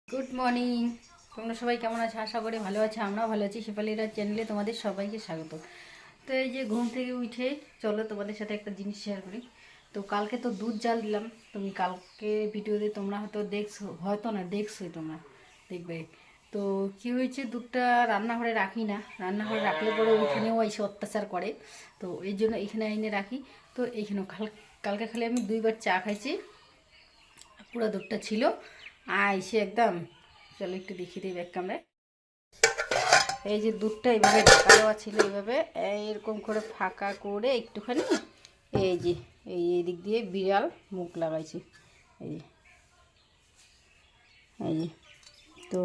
Good morning. তোমরা সবাই কেমন আছো? আশা করি ভালো আছে, আমরাও ভালো আছি। শেফালিরা চ্যানেলে তোমাদের সবাইকে স্বাগত। তো এই যে ঘুম থেকে উঠে চলো তোমাদের সাথে একটা জিনিস শেয়ার করি। তো কালকে তো দুধ জাল দিলাম, তুমি কালকে ভিডিওতে তোমরা হয়তো দেখছোই, তোমরা দেখবে। তো কি হয়েছে, দুধটা রান্নাঘরে রাখি না, রান্নাঘরে রাখলে পরে ওইখানেও এসে অত্যাচার করে। তো এই জন্য এখানে এনে রাখি। তো এইখানেও কালকে খালি আমি 2বার চা খাইছি, পুরো দুধটা ছিল। এসে একদম, চলো একটু দেখিয়ে দিই ব্যাক ক্যামেরায়। এই যে দুধটা এইভাবে ঢাকা দেওয়া ছিল, এইভাবে এরকম করে ফাঁকা করে একটুখানি এই যে এই দিক দিয়ে বিড়াল মুখ লাগাইছি। এই এই যে, তো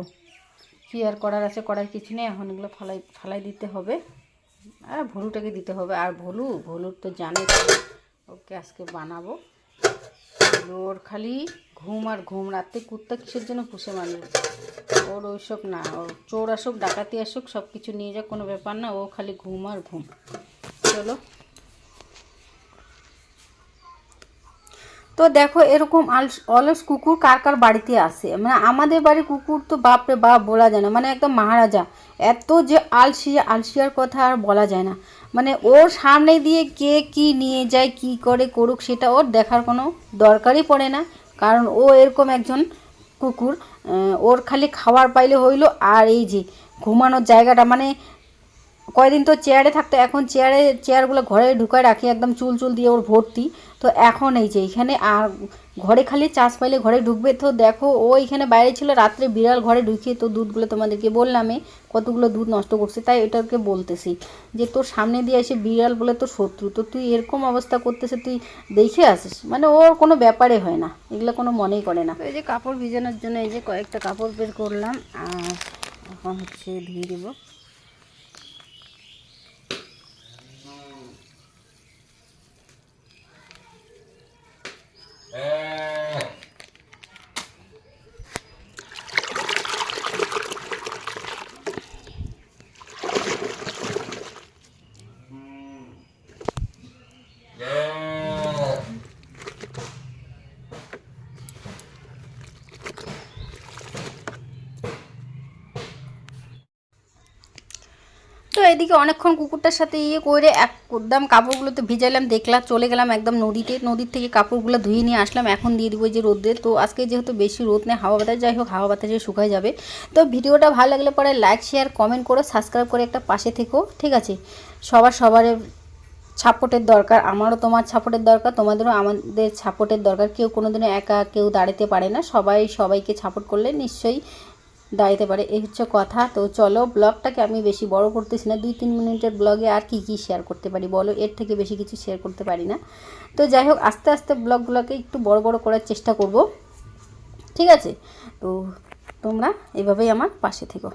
কি আর করার আছে, করার কিছু নেই। এখন এগুলো ফালাই দিতে হবে, আর ভলুটাকে দিতে হবে। আর ভলুর তো জানে, ওকে আজকে বানাবো। ওর খালি ঘুম আর ঘুম। রাত্রে কুত্তা কিসের জন্য পুষে মানুষ, ওর ওইসব না। ওর চোর আসুক, ডাকাতি আসুক, সব কিছু নিয়ে যাক, কোনো ব্যাপার না। ও খালি ঘুম আর ঘুম। চলো, তো দেখো এরকম অলস কুকুর কার কার বাড়িতে আসে। মানে আমাদের বাড়ির কুকুর তো বাপরে বাপ বলা যায় না, মানে একদম মহারাজা। এত যে আলসিয়ার কথা আর বলা যায় না। মানে ওর সামনে দিয়ে কে কি নিয়ে যায়, কি করে করুক, সেটা ওর দেখার কোনো দরকারই পড়ে না। কারণ ও এরকম একজন কুকুর। ওর খালি খাবার পাইলে হইলো। আর এই যে ঘুমানোর জায়গাটা, মানে কয়দিন তো চেয়ারে থাকতো, এখন চেয়ারগুলো ঘরে ঢুকায় রাখি, একদম চুল দিয়ে ওর ভর্তি। তো এখন এই যে এখানে, আর ঘরে খালি চাষ পাইলে ঘরে ঢুকবে। তো দেখো ও এখানে বাইরে ছিল, রাত্রে বিড়াল ঘরে ঢুকিয়ে তো দুধগুলো তোমাদেরকে বললামে কতগুলো দুধ নষ্ট করছে। তাই এটাকে বলতেছি যে তোর সামনে দিয়ে এসে বিড়াল বলে তোর শত্রু, তো তুই এরকম অবস্থা করতেছে, তুই দেখে আসিস। মানে ওর কোনো ব্যাপারে হয় না, এগুলো কোনো মনেই করে না। এই যে কাপড় ভিজানোর জন্য এই যে কয়েকটা কাপড় বের করলাম, আর এখন হচ্ছে ধুয়ে দেবো। তো এদিকে অনেকক্ষণ কুকুরটার সাথে করে একদম কাপড়গুলো তো ভিজাইলাম, দেখলাম চলে গেলাম একদম নদীর থেকে কাপড়গুলো ধুয়ে নিয়ে আসলাম। এখন দিয়ে দিব যে রোদে। তো আজকে যেহেতু বেশি রোদ নেই, হাওয়া বাতাস, যাই হোক হাওয়া বাতাসে শুকায় যাবে। তো ভিডিওটা ভালো লাগলে পরে লাইক শেয়ার কমেন্ট করো, সাবস্ক্রাইব করে একটা পাশে থেকো, ঠিক আছে? সবার সাপোর্টের দরকার, আমারও তোমার সাপোর্টের দরকার, তোমাদেরও আমাদের সাপোর্টের দরকার। কেউ কোনোদিনও একা কেউ দাঁড়াতে পারে না, সবাইকে সাপোর্ট করলে নিশ্চয়ই দাঁড়াতে পারে। এই হচ্ছে কথা। তো চলো, ব্লগটাকে আমি বেশি বড় করতেছি না, 2-3 মিনিটের ব্লগে আর কি শেয়ার করতে পারি বলো? এর থেকে বেশি কিছু শেয়ার করতে পারি না। তো যাই হোক, আস্তে আস্তে ব্লগগুলোকে একটু বড় করার চেষ্টা করব, ঠিক আছে? তো তোমরা এভাবেই আমার পাশে থেকো।